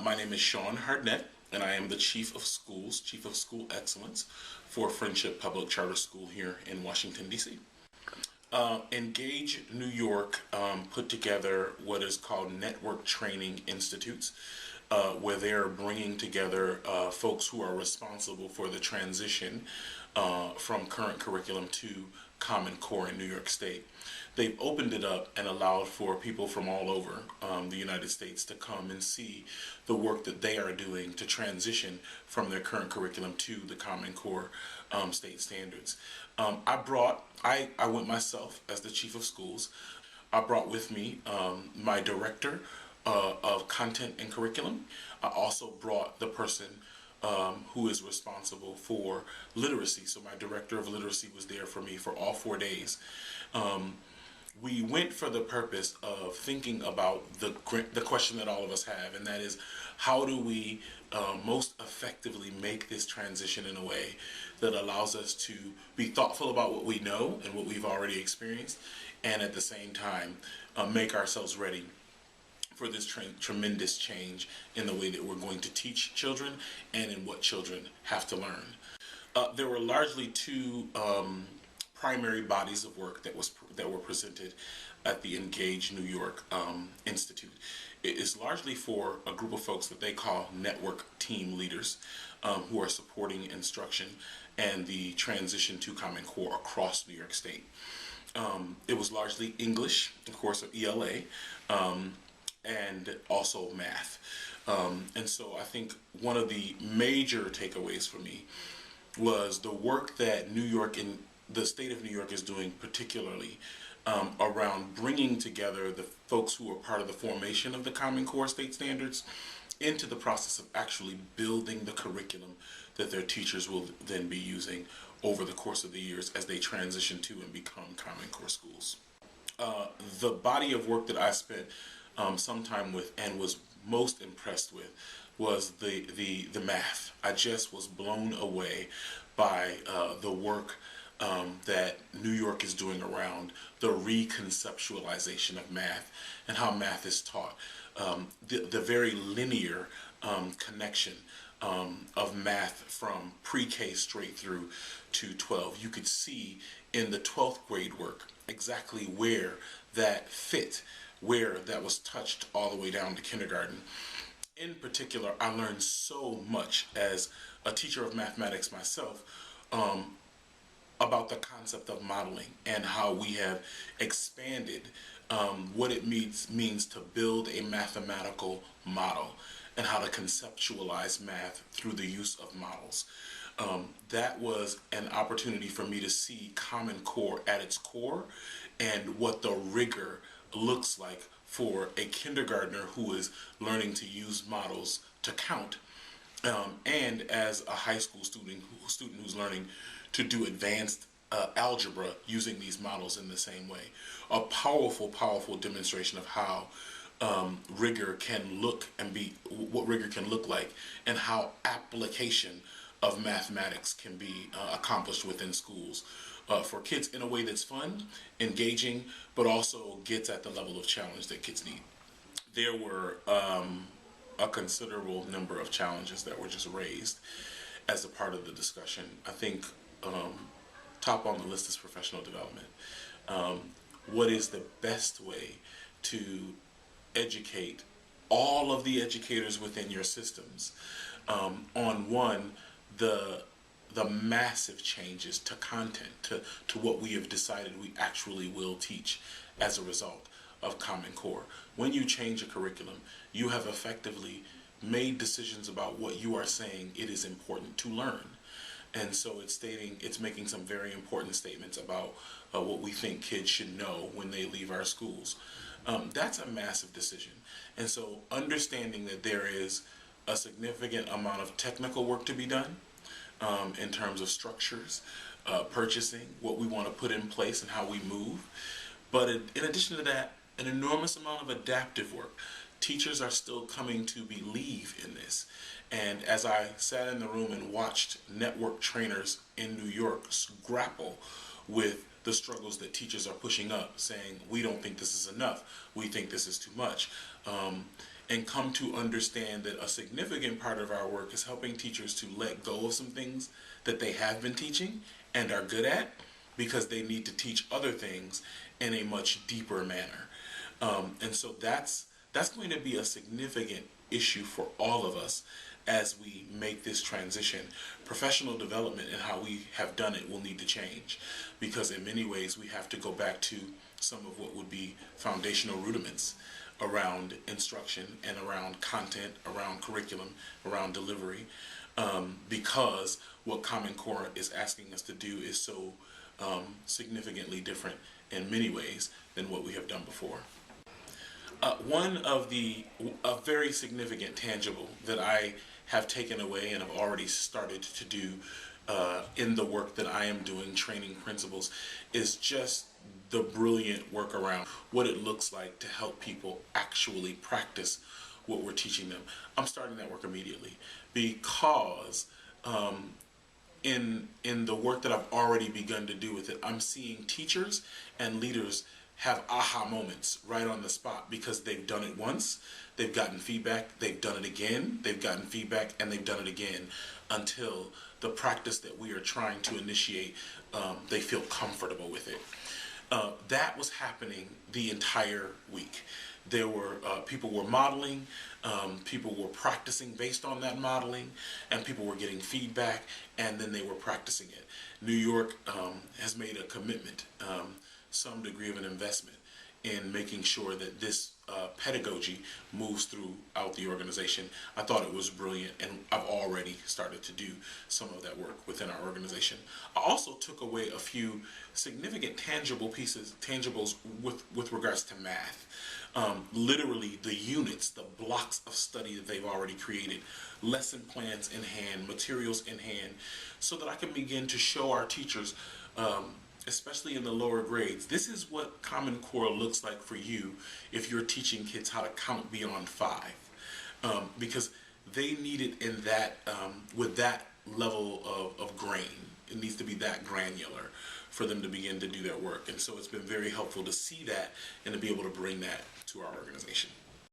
My name is Shawn Hardnett, and I am the Chief of Schools, Chief of School Excellence for Friendship Public Charter School here in Washington, D.C. Engage New York put together what is called Network Training Institutes, where they're bringing together folks who are responsible for the transition from current curriculum to Common Core in New York State. They've opened it up and allowed for people from all over the United States to come and see the work that they are doing to transition from their current curriculum to the Common Core state standards. I went myself as the chief of schools. I brought with me my director of content and curriculum. I also brought the person who is responsible for literacy. So my director of literacy was there for me for all 4 days. We went for the purpose of thinking about the question that all of us have, and that is, how do we most effectively make this transition in a way that allows us to be thoughtful about what we know and what we've already experienced, and at the same time make ourselves ready for this tremendous change in the way that we're going to teach children and in what children have to learn. There were largely two primary bodies of work that were presented at the Engage New York Institute. It is largely for a group of folks that they call network team leaders who are supporting instruction and the transition to Common Core across New York State. It was largely English, of course, or ELA, and also math. And so I think one of the major takeaways for me was the work that New York and the state of New York is doing, particularly around bringing together the folks who are part of the formation of the Common Core state standards into the process of actually building the curriculum that their teachers will then be using over the course of the years as they transition to and become Common Core schools. The body of work that I spent some time with and was most impressed with was the math. I just was blown away by the work that New York is doing around the reconceptualization of math and how math is taught. The very linear connection of math from pre-K straight through to 12. You could see in the 12th grade work exactly where that fit, where that was touched all the way down to kindergarten. In particular, I learned so much as a teacher of mathematics myself about the concept of modeling and how we have expanded what it means to build a mathematical model and how to conceptualize math through the use of models. That was an opportunity for me to see Common Core at its core and what the rigor looks like for a kindergartner who is learning to use models to count, and as a high school student who's learning to do advanced algebra using these models in the same way. A powerful, powerful demonstration of how rigor can look and be, what rigor can look like, and how application of mathematics can be accomplished within schools for kids in a way that's fun, engaging, but also gets at the level of challenge that kids need. There were a considerable number of challenges that were just raised as a part of the discussion. I think top on the list is professional development. What is the best way to educate all of the educators within your systems on one, the massive changes to content, to what we have decided we actually will teach as a result of Common Core. When you change a curriculum, you have effectively made decisions about what you are saying it is important to learn. And so it's making some very important statements about what we think kids should know when they leave our schools. That's a massive decision. And so understanding that there is a significant amount of technical work to be done in terms of structures, purchasing, what we want to put in place and how we move. But in addition to that, an enormous amount of adaptive work. Teachers are still coming to believe in this. And as I sat in the room and watched network trainers in New York grapple with the struggles that teachers are pushing up, saying, we don't think this is enough, we think this is too much. and come to understand that a significant part of our work is helping teachers to let go of some things that they have been teaching and are good at, because they need to teach other things in a much deeper manner. And so that's going to be a significant issue for all of us as we make this transition. Professional development and how we have done it will need to change, because in many ways we have to go back to some of what would be foundational rudiments around instruction and around content, around curriculum, around delivery, because what Common Core is asking us to do is so significantly different in many ways than what we have done before. One of a very significant tangible that I have taken away and have already started to do in the work that I am doing, training principals, is just the brilliant work around what it looks like to help people actually practice what we're teaching them. I'm starting that work immediately, because in the work that I've already begun to do with it, I'm seeing teachers and leaders have aha moments right on the spot, because they've done it once, they've gotten feedback, they've done it again, they've gotten feedback, and they've done it again, until the practice that we are trying to initiate, they feel comfortable with it. That was happening the entire week. There were people were modeling, people were practicing based on that modeling, and people were getting feedback, and then they were practicing it. New York has made a commitment, some degree of an investment in making sure that this pedagogy moves throughout the organization. I thought it was brilliant, and I've already started to do some of that work within our organization. I also took away a few significant tangibles with regards to math. Literally the units, the blocks of study that they've already created, lesson plans in hand, materials in hand, so that I can begin to show our teachers, especially in the lower grades, this is what Common Core looks like for you if you're teaching kids how to count beyond 5. Because they need it in that, with that level of grain. It needs to be that granular for them to begin to do their work. And so it's been very helpful to see that and to be able to bring that to our organization.